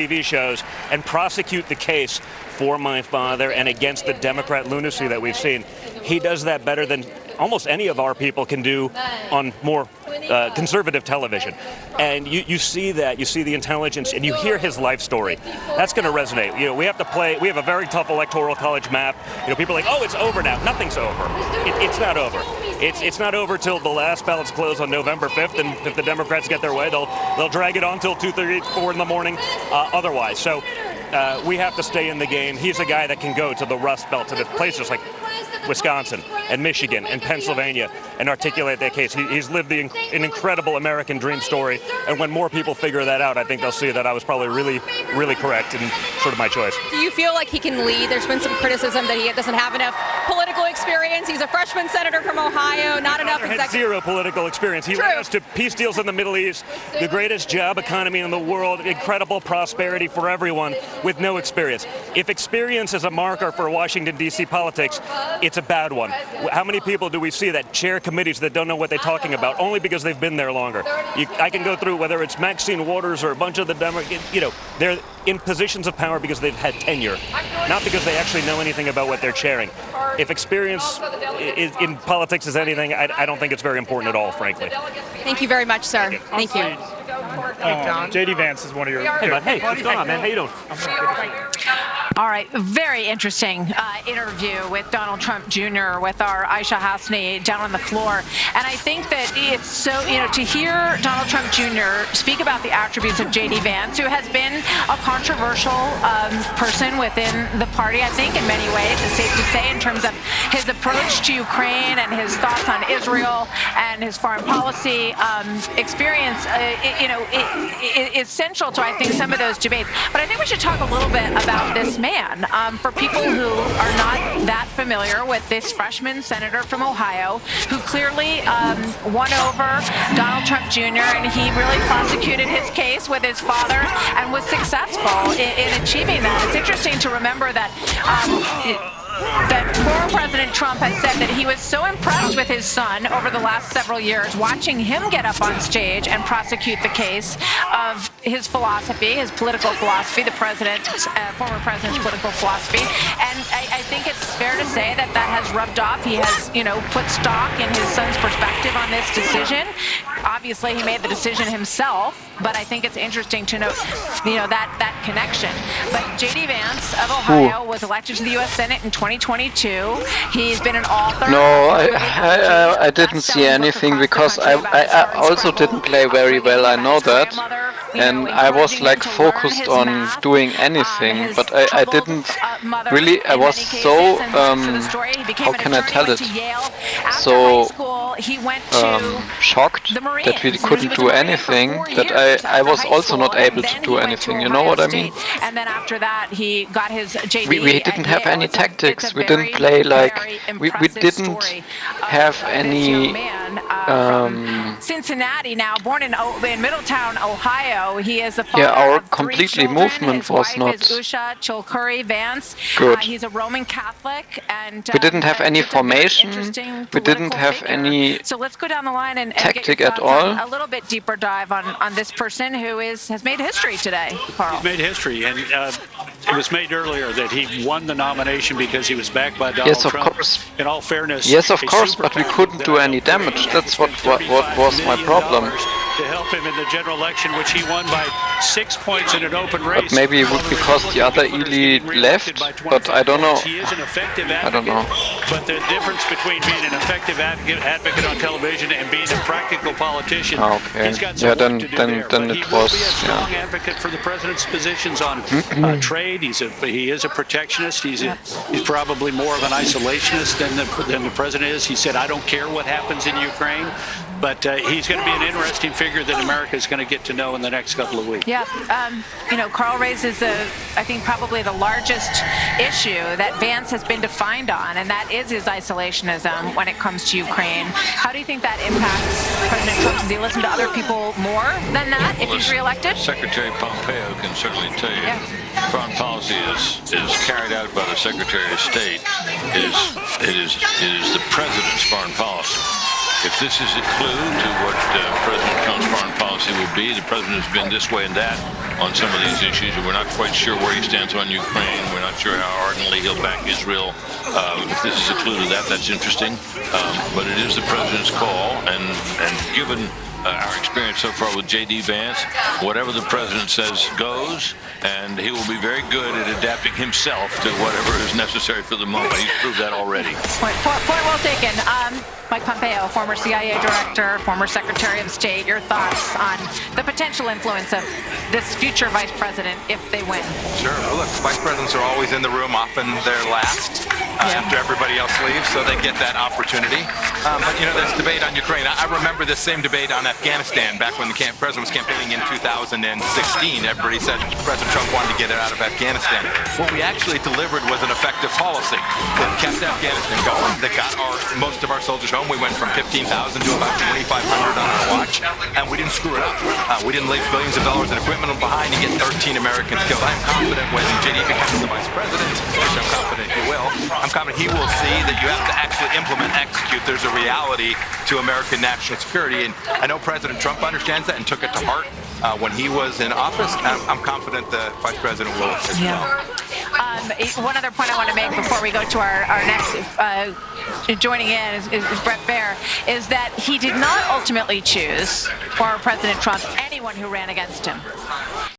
TV shows and prosecute the case for my father and against the Democrat lunacy that we've seen. He does that better than almost any of our people can do on more conservative television. And you see that, you see the intelligence, and you hear his life story. That's going to resonate. You know, we have a very tough electoral college map. You know, people are like, oh, it's over now. Nothing's over. It's not over. It's not over till the last ballots close on November 5th, and if the Democrats get their way, they'll drag it on till 2:30, 4 in the morning otherwise. So we have to stay in the game. He's a guy that can go to the Rust Belt, to the places like Wisconsin and Michigan and Pennsylvania and articulate that case. He's lived an incredible American dream story, and when more people figure that out, I think they'll see that I was probably really, really correct and sort of my choice. Do you feel like he can lead? There's been some criticism that he doesn't have enough political experience. He's a freshman senator from Ohio, not enough executive. Zero political experience. He led us to peace deals in the Middle East, the greatest job economy in the world, incredible prosperity for everyone with no experience. If experience is a marker for Washington, D.C. politics, it's a bad one. How many people do we see that chair committees that don't know what they're talking about only because they've been there longer? I can go through whether it's Maxine Waters or a bunch of the Democrats, you know, they're in positions of power because they've had tenure, not because they actually know anything about what they're chairing. If experience in politics is anything, I don't think it's very important at all, frankly. Thank you very much, sir. Thank you. J.D. Vance is one of your... Hey, bud. Hey, what's going on, man? How you doing? All right, very interesting interview with Donald Trump Jr. with our Aisha Hasni down on the floor. And I think that it's so, to hear Donald Trump Jr. speak about the attributes of J.D. Vance, who has been a controversial person within the party, I think, in many ways, it's safe to say, in terms of his approach to Ukraine and his thoughts on Israel and his foreign policy experience, is central to, I think, some of those debates. But I think we should talk a little bit about this man. For people who are not that familiar with this freshman senator from Ohio, who clearly won over Donald Trump Jr., and he really prosecuted his case with his father and was successful in achieving that. It's interesting to remember that former President Trump has said that he was so impressed with his son over the last several years, watching him get up on stage and prosecute the case of his philosophy, his political philosophy, the former president's political philosophy. And I think it's fair to say that that has rubbed off. He has, put stock in his son's perspective on this decision. Obviously, he made the decision himself, but I think it's interesting to note, that connection. But J.D. Vance of Ohio was elected to the U.S. Senate in 2022. He's been an author. No, I didn't see anything because I also didn't play very well. I know that, and I was focused on doing anything, but I didn't really. I was so how can I tell it? So shocked that we couldn't do anything, that I was also not able to do anything. You know what I mean? And then after that, he got his JD. We didn't have any tactics. We didn't play we didn't have any. Cincinnati, now born in Middletown, Ohio. He is the father our of 3 completely children. movement His was wife not is Usha Chilkuri Vance. good. He's a Roman Catholic, and We didn't have any just a very formation. interesting We didn't political have figure. any So let's go down the line and tactic get your at thoughts all. on a little bit deeper dive on this person who has made history today, Carl. He's made history, and it was made earlier that he won the nomination because he was backed by Donald Yes, of Trump. course. In all fairness, Yes, of a course, but we super couldn't PAC do that any damage. That's what $35 was my million problem. To help him in the general election, which he won by 6 points in an open race. But maybe it would because the other elite left, but I don't know. He is an effective advocate, I don't know. But the difference between being an effective advocate on television and being a practical politician, Okay. he's got some Yeah, work then to do then there. then But it he will was be a strong advocate for the president's positions on trade. He is a protectionist. He's probably more of an isolationist than the president is. He said, "I don't care what happens in Ukraine." But he's going to be an interesting figure that America is going to get to know in the next couple of weeks. Yeah, Carl raises, I think, probably the largest issue that Vance has been defined on, and that is his isolationism when it comes to Ukraine. How do you think that impacts President Trump? Does he listen to other people more than that if he's reelected? Secretary Pompeo can certainly tell you foreign policy is carried out by the Secretary of State. It is the president's foreign policy. if this is a clue to what President Trump's foreign policy will be, the president has been this way and that on some of these issues, and we're not quite sure where he stands on Ukraine. We're not sure how ardently he'll back Israel. If this is a clue to that, that's interesting. But it is the president's call, and given our experience so far with J.D. Vance, whatever the president says goes, and he will be very good at adapting himself to whatever is necessary for the moment. He's proved that already. Point well taken. Mike Pompeo, former CIA director, former Secretary of State, your thoughts on the potential influence of this future vice president if they win? Sure. Well, look, vice presidents are always in the room. Often they're last after everybody else leaves, so they get that opportunity. But, you know, there's debate on Ukraine. I remember this same debate on Afghanistan back when the president was campaigning in 2016. Everybody said President Trump wanted to get it out of Afghanistan. What we actually delivered was an effective policy that kept Afghanistan going, that got most of our soldiers home. We went from 15,000 to about 2,500 on our watch, and we didn't screw it up. We didn't leave billions of dollars in equipment behind to get 13 Americans killed. I'm confident when J.D. becomes the vice president, which I'm confident he will, I'm confident he will see that you have to actually implement, execute. There's a reality to American national security, and I know President Trump understands that and took it to heart when he was in office. I'm confident the vice president will as well. One other point I want to make before we go to our next joining in is Bret Baier, is that he did not ultimately choose, for President Trump, anyone who ran against him.